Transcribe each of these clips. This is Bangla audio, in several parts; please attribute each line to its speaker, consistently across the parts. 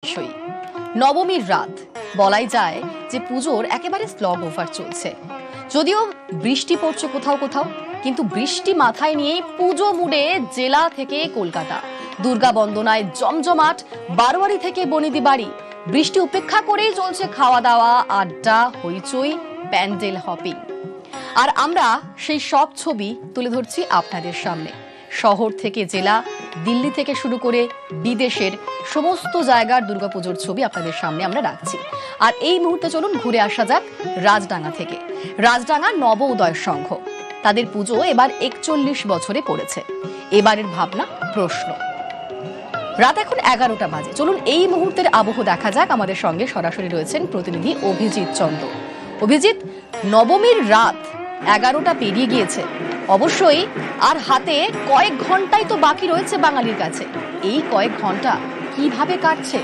Speaker 1: বিষয় নবমীর রাত বলাই যায় যে পুজোর একেবারে স্লগ ওভার চলছে। যদিও বৃষ্টি পড়ছে কোথাও কোথাও, কিন্তু বৃষ্টি মাথায় নিয়ে পুজো মুডে জেলা থেকে কলকাতা। দুর্গা বন্দনায় জমজমাট, বারোয়ারি থেকে বনিদি বাড়ি। বৃষ্টি উপেক্ষা করেই চলছে খাওয়া দাওয়া, আড্ডা, হইচই, প্যান্ডেল হপিং। আর আমরা সেই সব ছবি তুলে ধরছি আপনাদের সামনে। শহর থেকে জেলা, দিল্লি থেকে শুরু করে বিদেশের সমস্ত জায়গার দুর্গাপুজোর ছবি আপনাদের সামনে আমরা রাখছি। আর এই মুহূর্তে চলুন ঘুরে আসা যাক রাজডাঙ্গা থেকে। রাজডাঙ্গা নব উদয় সংঘ, তাদের পুজো এবার 41 বছরে পড়েছে। এবারের ভাবনা প্রশ্ন। রাত এখন 11টা বাজে। চলুন এই মুহূর্তের আবহ দেখা যাক। আমাদের সঙ্গে সরাসরি রয়েছেন প্রতিনিধি অভিজিৎ চন্দ্র। অভিজিৎ, নবমীর রাত 11টা পেরিয়ে গিয়েছে। অবশ্যই আর হাতে কয়েক ঘন্টাই তো বাকি রয়েছে বাঙালির কাছে। এই কয়েক ঘন্টা কিভাবে কাটছে?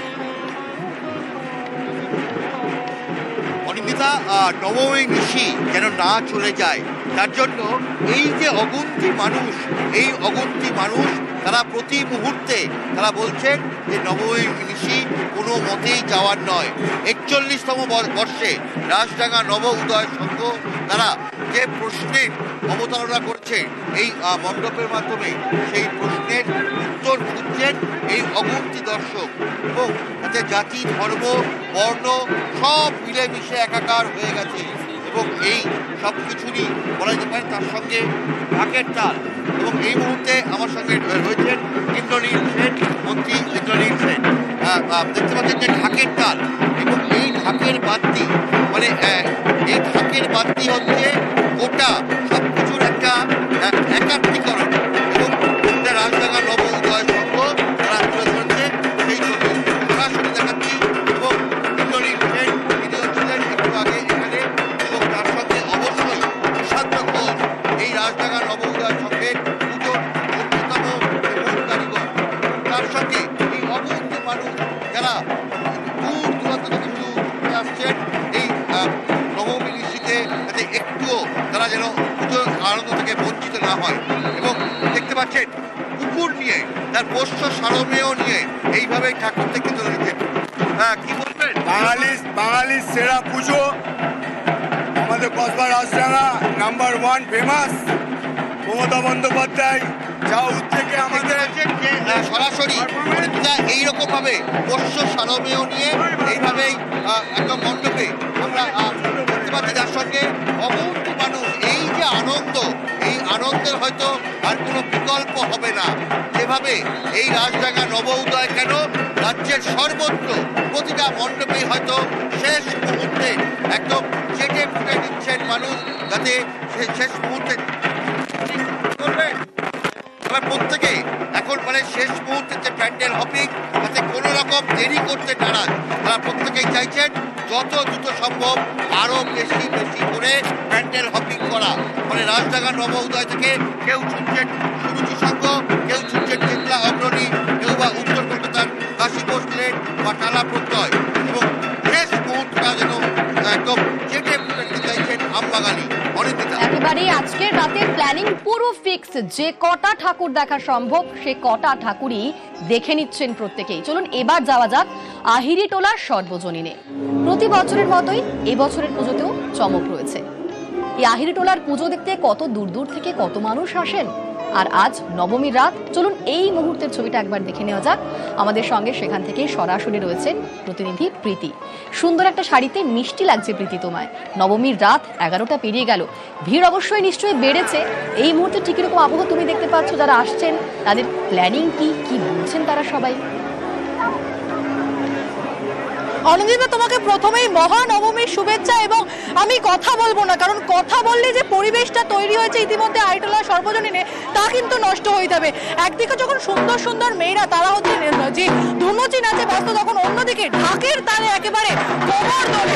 Speaker 2: অনিন্দিতা, নবমী নিশি যেন না চলে যায়, তার জন্য এই যে অগুন্তি মানুষ তারা প্রতি মুহূর্তে তারা বলছেন যে নবমী নিশি কোনো মতেই যাওয়ার নয়। 41তম বর্ষে রাজডাঙ্গা নব উদয় সংঘ তারা যে প্রশ্নের অবতারণা করছে এই মণ্ডপের মাধ্যমে, সেই প্রশ্নের উত্তর খুঁজছেন এই অগুন্তি দর্শক। এবং তাতে জাতি, ধর্ম, বর্ণ সব মিলেমিশে একাকার হয়ে গেছে। এবং এই সব কিছুরই বলা যেতে পারে তার সঙ্গে ঢাকের তাল। এবং এই মুহূর্তে আমার সঙ্গে রয়েছেন ইন্দ্রনীল সেন, মন্ত্রী ইন্দ্রনীল সেন। দেখতে পাচ্ছেন যে ঢাকের তাল এবং এই ঢাকের বাদ্যি, মানে এই ঢাকের বাদ্যি হচ্ছে গোটা সব কিছুর একটা একাত্মীকরণ। এবং রাজডাঙ্গা নব উদয় সংঘ তারা তুলে ধরেছে সেই ছবি সরাসরি দেখাচ্ছি। এবং ইন্দ্রনীল সেন তিনি ছিলেন একটু আগে এখানে, এবং তার সঙ্গে অবশ্যই প্রশান্ত ঘোষ, এই রাজডাঙ্গা নব উদয় সংঘের পুজোর অন্যতম কারিগর। তার সঙ্গে এই অগুন্তি মানুষ যারা দূর দূরান্ত থেকে শুধু আসছেন এই নবমী নিশিতে, যাতে একটুও তারা যেন পুজোর আনন্দ থেকে বঞ্চিত না হয়। এবং দেখতে পাচ্ছেন কুকুর নিয়ে, তার পোষ্য সারমেয় নিয়ে এইভাবে ঠাকুর থেকে চলেছেন। কি বলবেন?
Speaker 3: বাঙালির সেরা পুজো, আমাদের কসবা রাজডাঙ্গা নাম্বার 1 ফেমাস। মমতা বন্দ্যোপাধ্যায় যা উদ্যোগে আমাদের
Speaker 2: সরাসরি এইরকম ভাবে পোষ্য সারমেয় নিয়ে এইভাবেই একদম মণ্ডপে আমরা দেখতে পাচ্ছি। তার সঙ্গে অগুন্তি মানুষ, এই যে আনন্দ, এই আনন্দের হয়তো আর কোনো বিকল্প হবে না। যেভাবে এই রাজডাঙ্গা নব উদয় কেন, রাজ্যের সর্বত্র প্রতিটা মণ্ডপেই হয়তো শেষ মুহূর্তে একদম চেটে ফুটে দিচ্ছেন মানুষ, যাতে শেষ মুহূর্তে প্রত্যেকে এখন মানে শেষ মুহূর্তে যে প্যান্ডেল হপিং, তাতে কোনো রকম দেরি করতে নারাজ। তারা প্রত্যেকেই চাইছেন যত দ্রুত সম্ভব আরো বেশি করে প্যান্ডেল হপিং করা। মানে রাজডাঙ্গা নব উদয় থেকে কেউ ছুটছেন সুরুচি সংঘ, কেউ ছুটছেন চেতলা অগ্রণী, কেউ বা উত্তর কলকাতার কাশী বোস লেন বা টালা প্রত্যয়। এবং শেষ মুহূর্তটা যেন একদম চেটে ফুটে চাইছেন আমবাগানি।
Speaker 1: একেবারে আজকের রাতের প্ল্যানিং পুরো ফিক্স। যে কটা ঠাকুর দেখা সম্ভব সে কটা ঠাকুরই দেখে নিচ্ছেন প্রত্যেকেই। চলুন এবার যাওয়া যাক আহিরিটোলার সর্বজনীনে। প্রতি বছরের মতোই এবছরের পুজোতেও চমক রয়েছে। এই আহিরিটোলার পুজো দেখতে কত দূর দূর থেকে কত মানুষ আসেন। আর আজ নবমীর রাত, চলুন এই মুহূর্তের ছবিটা একবার দেখে নেওয়া যাক। আমাদের সঙ্গে সেখান থেকে সরাসরি রয়েছেন প্রতিনিধি প্রীতি। সুন্দর একটা শাড়িতে মিষ্টি লাগছে প্রীতি তোমায়। নবমীর রাত 11টা পেরিয়ে গেল, ভিড় অবশ্যই নিশ্চয়ই বেড়েছে। এই মুহূর্তে ঠিক এরকম আবহ তুমি দেখতে পাচ্ছ, যারা আসছেন তাদের প্ল্যানিং কি বলছেন তারা সবাই?
Speaker 4: অনিন্দিতা, তোমাকে প্রথমেই মহানবমীর শুভেচ্ছা। এবং আমি কথা বলবো না, কারণ কথা বললে যে পরিবেশটা তৈরি হয়েছে ইতিমধ্যে আহিরিটোলা সর্বজনীনে, তা কিন্তু নষ্ট হয়ে যাবে। একদিকে যখন সুন্দর সুন্দর মেয়েরা তারা হচ্ছে যে ধুনুচি নাচে ব্যস্ত, তখন অন্যদিকে ঢাকের তালে একেবারে কোমর দোলে।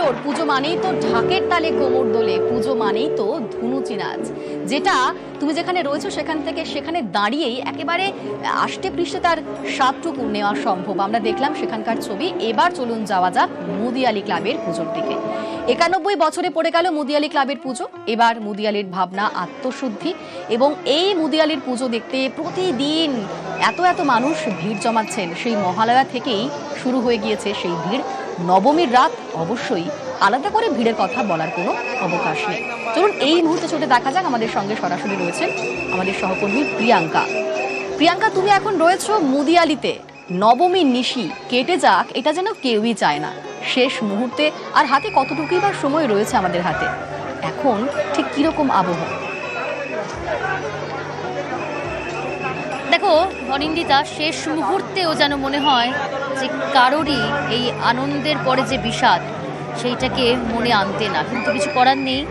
Speaker 1: বছর পুজো মানেই তো ঢাকের তালে কোমর দোলে, পুজো মানেই তো ধুনুচি নাচ, যেটা তুমি যেখানে রয়েছো সেখানে দাঁড়িয়েই একেবারে আষ্টে পৃষ্ঠে তার স্বাদটুকু নেওয়া সম্ভব। আমরা দেখলাম সেখানকার ছবি। এবার চলুন যাওয়া যাক মুদিয়ালি ক্লাবের পুজোর দিকে। 91 বছরে পড়ে গেল মুদিয়ালি ক্লাবের পুজো। এবার মুদিয়ালির ভাবনা আত্মশুদ্ধি, এবং এই মুদিয়ালির পুজো দেখতে প্রতিদিন এত মানুষ ভিড় জমাচ্ছেন। সেই মহালয়া থেকেই শুরু হয়ে গিয়েছে সেই ভিড়। নবমীর রাত অবশ্যই আলাদা করে ভিড়ের কথা বলার কোনো অবকাশ নেই। চলুন এই মুহূর্তে চলে দেখা যাক। আমাদের সঙ্গে সরাসরি রয়েছেন আমাদের সহকর্মী প্রিয়াঙ্কা। প্রিয়াঙ্কা, তুমি এখন রয়েছো মুদিয়ালিতে। নবমীর নিশি কেটে যাক এটা যেন কেউই চায় না। শেষ মুহূর্তে আর হাতে কতটুকুই বা সময় রয়েছে আমাদের হাতে, এখন ঠিক কিরকম আবহাওয়া?
Speaker 5: দেখো অনিন্দিতা, শেষ মুহূর্তেও যেন মনে হয় যে কারোরই এই আনন্দের পরে যে বিষাদ সেইটাকে মনে আনতে না, কিন্তু কিছু করার নেই।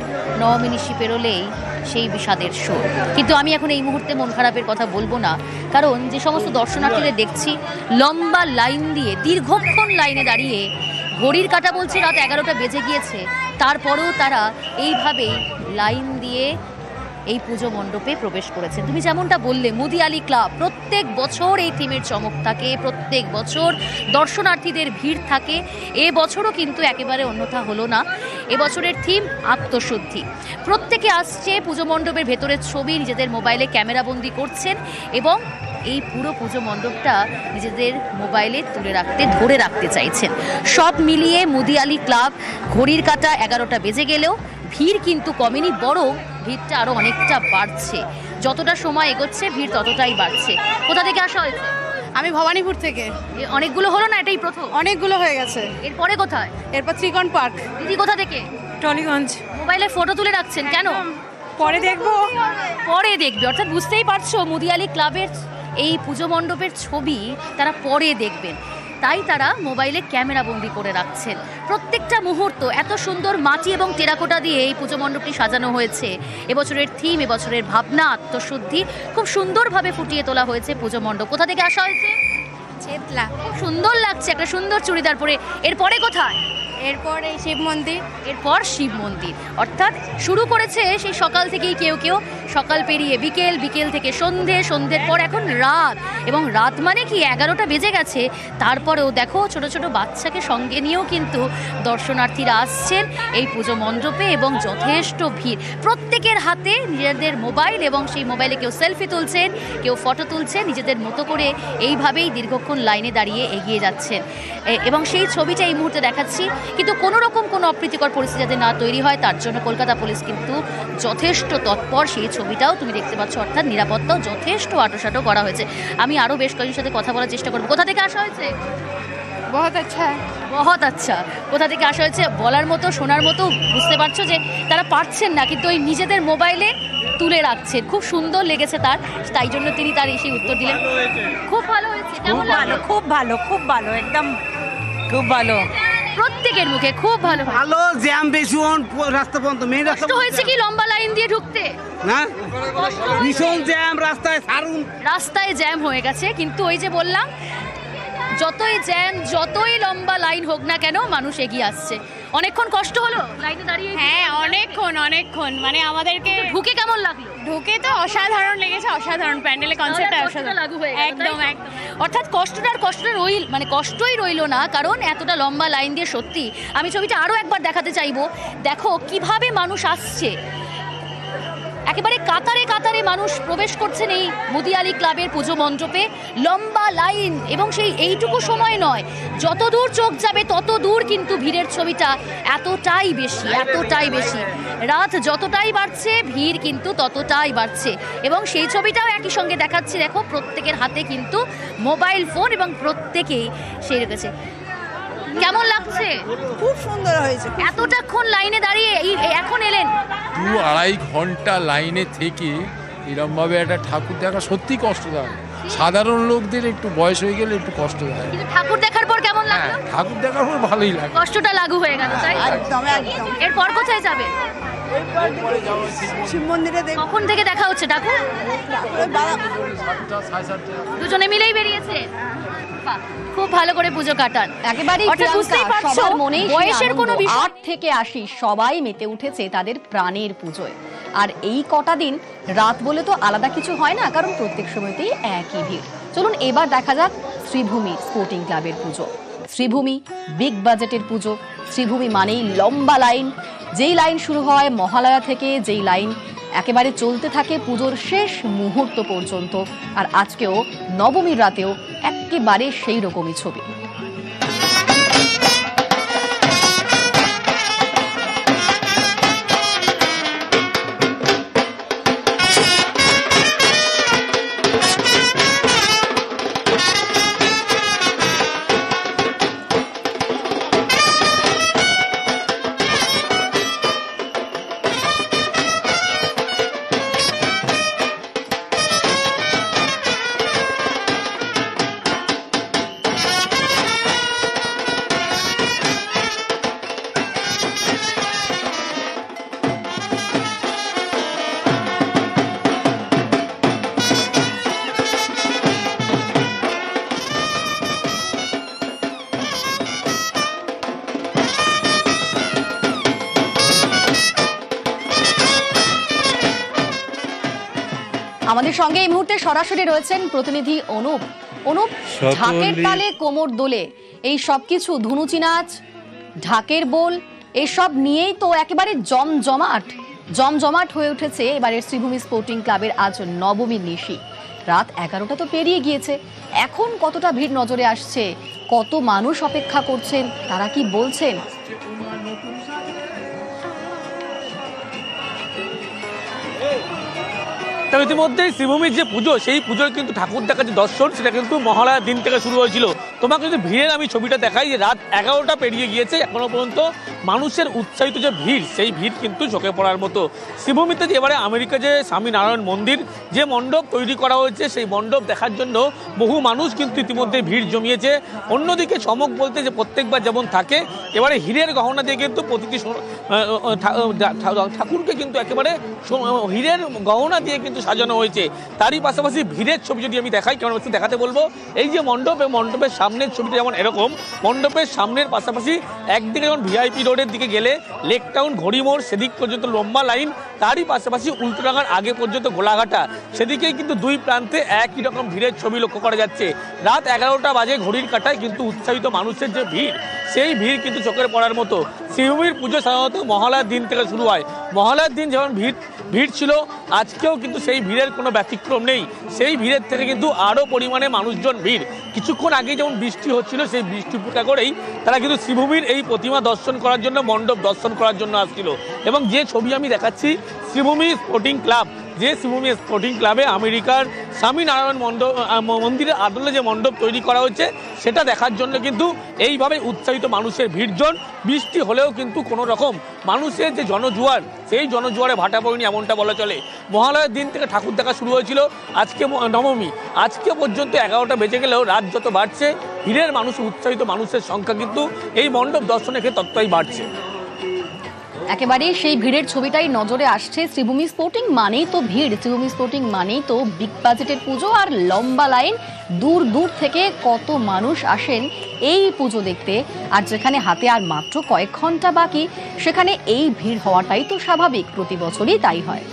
Speaker 5: নবমী নিশি পেরোলেই সেই বিষাদের সুর। কিন্তু আমি এখন এই মুহূর্তে মন খারাপের কথা বলবো না, কারণ যে সমস্ত দর্শনার্থীদের দেখছি লম্বা লাইন দিয়ে দীর্ঘক্ষণ লাইনে দাঁড়িয়ে, ঘড়ির কাঁটা বলছে রাত 11টা বেজে গিয়েছে, তারপরেও তারা এইভাবেই লাইন দিয়ে এই পুজো মণ্ডপে প্রবেশ করেছেন। তুমি যেমনটা বললে, মুদিয়ালি ক্লাব প্রত্যেক বছর এই থিমের চমক থাকে, প্রত্যেক বছর দর্শনার্থীদের ভিড় থাকে। এবছরও কিন্তু একেবারে অন্যথা হলো না। এবছরের থিম আত্মশুদ্ধি। প্রত্যেকে আসছে পুজো মণ্ডপের ভেতরের ছবি নিজেদের মোবাইলে ক্যামেরাবন্দি করছেন, এবং এই পুরো পুজো মণ্ডপটা নিজেদের মোবাইলে ধরে রাখতে চাইছেন। সব মিলিয়ে মুদিয়ালি ক্লাব ঘড়ির কাঁটা 11টা বেজে গেলেও ভিড় কিন্তু কমেনি, বরং ভিড়টা আরো অনেকটা বাড়ছে। যতটা সময় এগোচ্ছে ভিড় ততটাই বাড়ছে। কোথা থেকে আসা হয়েছে?
Speaker 4: আমি ভবানীপুর থেকে।
Speaker 5: অনেকগুলো হলো না, এটাই প্রথম?
Speaker 4: অনেকগুলো হয়ে গেছে।
Speaker 5: এরপরে কোথায়?
Speaker 4: এরপর ত্রিকোণ পার্ক।
Speaker 5: দিদি কোথা থেকে?
Speaker 4: টলিগঞ্জ।
Speaker 5: মোবাইলে ফটো তুলে রাখছেন কেন?
Speaker 4: পরে দেখবো।
Speaker 5: পরে দেখবে, অর্থাৎ বুঝতেই পারছো মুদিয়ালি ক্লাবের এই পুজো মণ্ডপের ছবি তারা পরে দেখবেন, তাই তারা মোবাইলে ক্যামেরা বন্দি করে রাখছেন। প্রত্যেকটা মুহূর্ত এত সুন্দর মাটি এবং টেরাকোটা দিয়ে এই পুজো মণ্ডপটি সাজানো হয়েছে। এবছরের থিম, এবছরের ভাবনা আত্মশুদ্ধি, খুব সুন্দরভাবে ফুটিয়ে তোলা হয়েছে পুজো মণ্ডপ। কোথা থেকে আসা হয়েছে?
Speaker 6: চেতলা।
Speaker 5: খুব সুন্দর লাগছে, একটা সুন্দর চুড়িদার পরে। এরপরে কোথায়?
Speaker 6: এরপর এই শিব মন্দির।
Speaker 5: এরপর শিব মন্দির। অর্থাৎ শুরু করেছে সেই সকাল থেকেই কেউ সকাল পেরিয়ে বিকেল, বিকেল থেকে সন্ধ্যের পর এখন রাত, এবং রাত মানে কি 11টা বেজে গেছে। তারপরেও দেখো ছোট ছোট বাচ্চাকে সঙ্গে নিয়েও কিন্তু দর্শনার্থীরা আসছেন এই পুজো মণ্ডপে, এবং যথেষ্ট ভিড়। প্রত্যেকের হাতে নিজেদের মোবাইল, এবং সেই মোবাইলে কেউ সেলফি তুলছেন, কেউ ফটো তুলছেন, নিজেদের মতো করে এইভাবেই দীর্ঘক্ষণ লাইনে দাঁড়িয়ে এগিয়ে যাচ্ছেন। এবং সেই ছবিটা এই মুহূর্তে দেখাচ্ছি। কিন্তু কোনো রকম কোনো অপ্রীতিকর পরিস্থিতি যাতে না তৈরি হয় তার জন্য কলকাতা পুলিশ কিন্তু যথেষ্ট তৎপর। সেই ছবিটাও তুমি দেখতে পাচ্ছ, অর্থাৎ নিরাপত্তাও যথেষ্ট আঁটোসাঁটো করা হয়েছে। আমি আরও বেশ কয়েকজনের সাথে কথা বলার চেষ্টা করবো। কোথা থেকে আসা হয়েছে? বহুত আচ্ছা। কোথা থেকে আসা হয়েছে বলার মতো, শোনার মতো। বুঝতে পারছো যে তারা পারছেন না, কিন্তু ওই নিজেদের মোবাইলে তুলে রাখছেন। খুব সুন্দর লেগেছে তার, তাই জন্য তিনি তার এসে উত্তর দিলেন। খুব ভালো হয়েছে। কেমন লাগলো?
Speaker 7: খুব ভালো, একদম খুব ভালো।
Speaker 5: প্রত্যেকের মুখে খুব ভালো।
Speaker 7: ভালো জ্যাম বেশি রাস্তা পর্যন্ত, মেইন রাস্তা
Speaker 5: কষ্ট হয়েছে কি লম্বা লাইন দিয়ে ঢুকতে?
Speaker 7: না, ভীষণ জ্যাম রাস্তায়,
Speaker 5: রাস্তায় জ্যাম হয়ে গেছে। কিন্তু ওই যে বললাম, যতই জ্যাম, যতই লম্বা লাইন হোক না কেন, মানুষ এগিয়ে আসছে। অনেকক্ষণ কষ্ট হলো লাইনে দাঁড়িয়ে?
Speaker 6: হ্যাঁ, অনেকক্ষণ। মানে আমাদেরকে
Speaker 5: ঢুকে কেমন লাগলো?
Speaker 6: ঢুকে তো অসাধারণ লেগেছে, অসাধারণ। প্যান্ডেলের কনসেপ্টটা অসাধারণ
Speaker 5: লাগু হয়ে গেল।
Speaker 6: একদম।
Speaker 5: অর্থাৎ কষ্টই রইল না, কারণ এতটা লম্বা লাইন দিয়ে সত্যি আমি ছবিটা আরো একবার দেখাতে চাইবো। দেখো কিভাবে মানুষ আসছে, একেবারে কাতারে কাতারে মানুষ প্রবেশ করছেন এই মুদিয়ালি ক্লাবের পুজো মণ্ডপে। লম্বা লাইন, এবং সেই এইটুকু সময় নয়, যত দূর চোখ যাবে তত দূর কিন্তু ভিড়ের ছবিটা এতটাই বেশি। রাত যতটাই বাড়ছে ভিড় কিন্তু ততটাই বাড়ছে, এবং সেই ছবিটাও একই সঙ্গে দেখাচ্ছি। দেখো প্রত্যেকের হাতে কিন্তু মোবাইল ফোন, এবং প্রত্যেকেই সেই রেখেছে। কেমন লাগছে?
Speaker 4: খুব সুন্দর হয়েছে।
Speaker 5: এতটাক্ষণ লাইনে দাঁড়িয়ে এখন এলেন?
Speaker 8: 2-2.5 ঘন্টা লাইনে থেকে এরমভাবে একটা ঠাকুর দেখা সত্যি কষ্টদায়ক। সাধারণ লোকদের একটু বয়স হয়ে গেলে একটু কষ্ট হয়।
Speaker 5: কিন্তু ঠাকুর দেখার পর কেমন লাগলো?
Speaker 8: হ্যাঁ, ঠাকুর দেখার পর ভালোই লাগে।
Speaker 5: কষ্টটা লাগু হয়ে গেল, তাই?
Speaker 4: একদম।
Speaker 5: এরপর কোথায় যাবে?
Speaker 4: শিব মন্দিরে
Speaker 5: কখন থেকে দেখা হচ্ছে ঠাকুর? দুজনে মিলেই বেরিয়েছে। বাহ, খুব ভালো করে পুজো কাটান।
Speaker 1: একেবারে
Speaker 5: অর্থাৎ বুঝতেই পারছো,
Speaker 1: বয়সের কোনো
Speaker 5: বিষয়
Speaker 1: 8 থেকে 80 সবাই মেতে উঠেছে তাদের প্রাণের পুজোয়। আর এই কটা দিন রাত বলে তো আলাদা কিছু হয় না, কারণ প্রত্যেক সময়তেই একই ভিড়। চলুন এবার দেখা যাক শ্রীভূমি স্পোর্টিং ক্লাবের পুজো। শ্রীভূমি বিগ বাজেটের পুজো। শ্রীভূমি মানেই লম্বা লাইন, যেই লাইন শুরু হয় মহালয়া থেকে, যেই লাইন একেবারে চলতে থাকে পুজোর শেষ মুহূর্ত পর্যন্ত। আর আজকেও নবমীর রাতেও একেবারে সেই রকমই ছবি। আমাদের সঙ্গে এই মুহূর্তে সরাসরি রয়েছেন প্রতিনিধি অনুপ। অনুপ, ঢাকের তালে কোমর দোলে এই সবকিছু, ধুনুচি নাচ, ঢাকের বোল, এসব নিয়েই তো একেবারে জমজমাট হয়ে উঠেছে এবারের শ্রীভূমি স্পোর্টিং ক্লাবের আজ নবমীর নিশি। রাত 11টা তো পেরিয়ে গিয়েছে। এখন কতটা ভিড় নজরে আসছে, কত মানুষ অপেক্ষা করছেন, তারা কি বলছেন?
Speaker 9: তবে ইতিমধ্যেই শ্রীভূমির যে পুজো, সেই পুজোর কিন্তু ঠাকুর দেখার যে দর্শন, সেটা কিন্তু মহালয়ার দিন থেকে শুরু হয়েছিল। তোমাকে যদি ভিড়ের আমি ছবিটা দেখাই, যে রাত 11টা পেরিয়ে গিয়েছে, এখনো পর্যন্ত মানুষের উৎসাহিত যে ভিড়, সেই ভিড় কিন্তু চোখে পড়ার মতো। শ্রীভূমিতে যে এবারে আমেরিকা যে স্বামীনারায়ণ মন্দির, যে মণ্ডপ তৈরি করা হয়েছে, সেই মণ্ডপ দেখার জন্য বহু মানুষ কিন্তু ইতিমধ্যে ভিড় জমিয়েছে। অন্যদিকে চমক বলতে যে প্রত্যেকবার যেমন থাকে, এবারে হীরের গহনা দিয়ে কিন্তু প্রতিটি ঠাকুরকে কিন্তু একেবারে হীরের গহনা দিয়ে কিন্তু সাজানো হয়েছে। তারই পাশাপাশি ভিড়ের ছবি যদি আমি দেখাই, কেমন একটু দেখাতে বলবো। এই যে মণ্ডপ, মণ্ডপের সামনের ছবিটা যেমন এরকম, মণ্ডপের সামনের পাশাপাশি একদিকে যেমন ভিআইপি রোডের দিকে গেলে লেক টাউন, ঘড়িমোড়, সেদিক পর্যন্ত লম্বা লাইন, তারই পাশাপাশি উল্টোডাঙ্গার আগে পর্যন্ত গোলাঘাটা, সেদিকেই কিন্তু দুই প্রান্তে একই রকম ভিড়ের ছবি লক্ষ্য করা যাচ্ছে। রাত 11টা বাজে ঘড়ির কাঁটায় কিন্তু উৎসাহিত মানুষের যে ভিড়, সেই ভিড় কিন্তু চোখের পড়ার মতো। শ্রীভূমির পুজো সাধারণত মহালয়ার দিন থেকে শুরু হয়। মহালয়ার দিন যেমন ভিড় ছিল, আজকেও কিন্তু সেই ভিড়ের কোনো ব্যতিক্রম নেই। সেই ভিড়ের থেকে কিন্তু আরও পরিমাণে মানুষজন ভিড়। কিছুক্ষণ আগে যেমন বৃষ্টি হচ্ছিল, সেই বৃষ্টি উপেক্ষা করেই তারা কিন্তু শ্রীভূমির এই প্রতিমা দর্শন করার জন্য, মণ্ডপ দর্শন করার জন্য আসছিল। এবং যে ছবি আমি দেখাচ্ছি, শ্রীভূমি স্পোর্টিং ক্লাব, যে শ্রীভূমি স্পোর্টিং ক্লাবে আমেরিকার স্বামীনারায়ণ মন্দিরের আদলে যে মণ্ডপ তৈরি করা হয়েছে, সেটা দেখার জন্য কিন্তু এইভাবে উৎসাহিত মানুষের ভিড়জন। বৃষ্টি হলেও কিন্তু কোনো রকম মানুষের যে জনজোয়ার, সেই জনজোয়ারে ভাটা পড়েনি এমনটা বলা চলে। মহালয়ার দিন থেকে ঠাকুর দেখা শুরু হয়েছিল, আজকে নবমী, আজকে পর্যন্ত 11টা বেজে গেলেও রাত যত বাড়ছে, ভিড়ের মানুষ, উৎসাহিত মানুষের সংখ্যা কিন্তু এই মণ্ডপ দর্শনের ক্ষেত্রে ততটাই বাড়ছে।
Speaker 1: একেবারে সেই ভিড়ের ছবিটাই নজরে আসছে। শ্রীভূমি স্পোর্টিং মানেই তো ভিড়, শ্রীভূমি স্পোর্টিং মানেই তো বিগ বাজেটের পুজো আর লম্বা লাইন। দূর দূর থেকে কত মানুষ আসেন এই পুজো দেখতে। আর যেখানে হাতে আর মাত্র কয়েক ঘন্টা বাকি, সেখানে এই ভিড় হওয়াটাই তো স্বাভাবিক, প্রতি বছরই তাই হয়।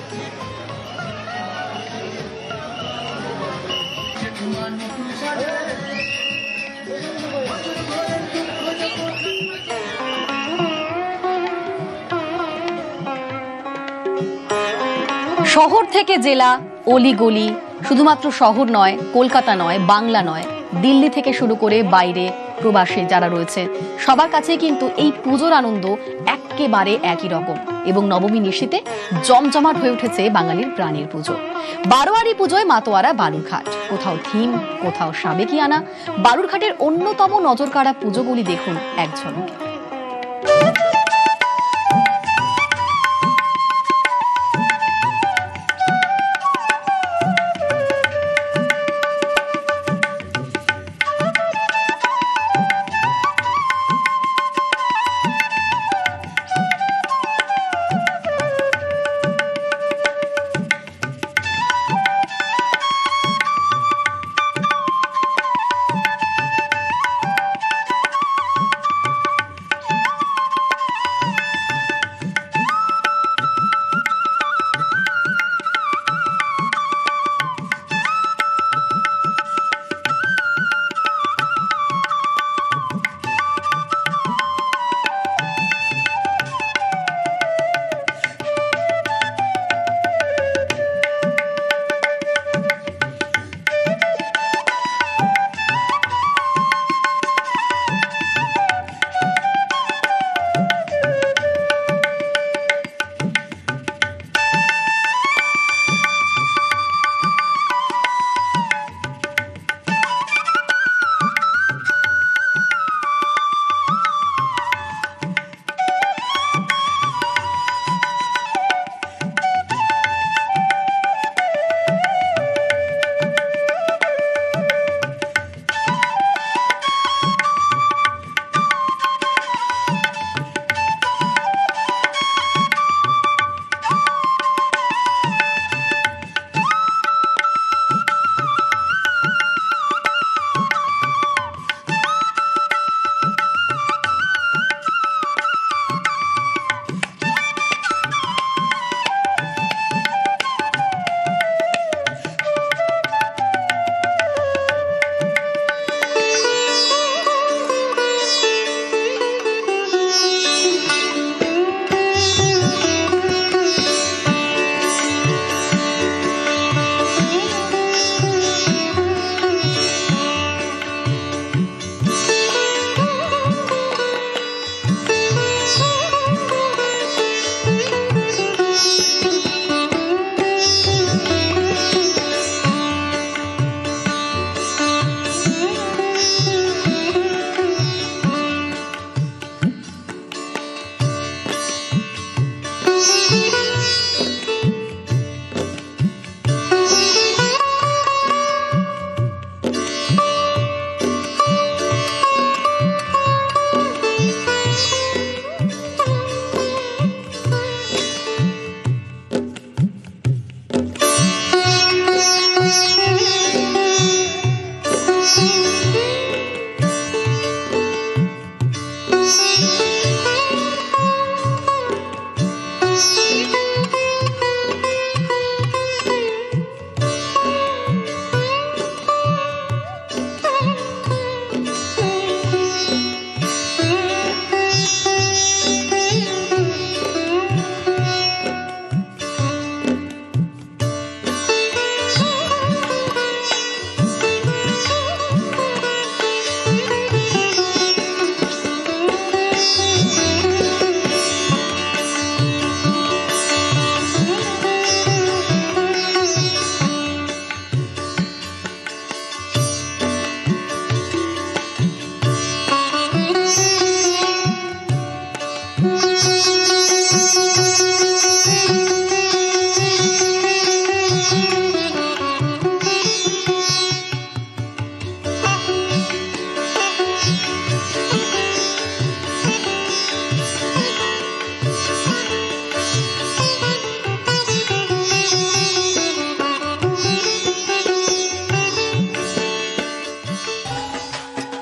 Speaker 1: শহর থেকে জেলা, অলিগলি, শুধুমাত্র শহর নয়, কলকাতা নয়, বাংলা নয়, দিল্লি থেকে শুরু করে বাইরে প্রবাসী যারা রয়েছে, সবার কাছে কিন্তু এই পুজোর আনন্দ একেবারে একই রকম। এবং নবমী নিশিতে জমজমাট হয়ে উঠেছে বাঙালির প্রাণের পুজো। বারোয়ারি পুজোয় মাতোয়ারা বালুরঘাট, কোথাও থিম, কোথাও সাবেকিয়ানা। বালুরঘাটের অন্যতম নজরকাড়া পুজোগুলি দেখুন এক ঝলকে।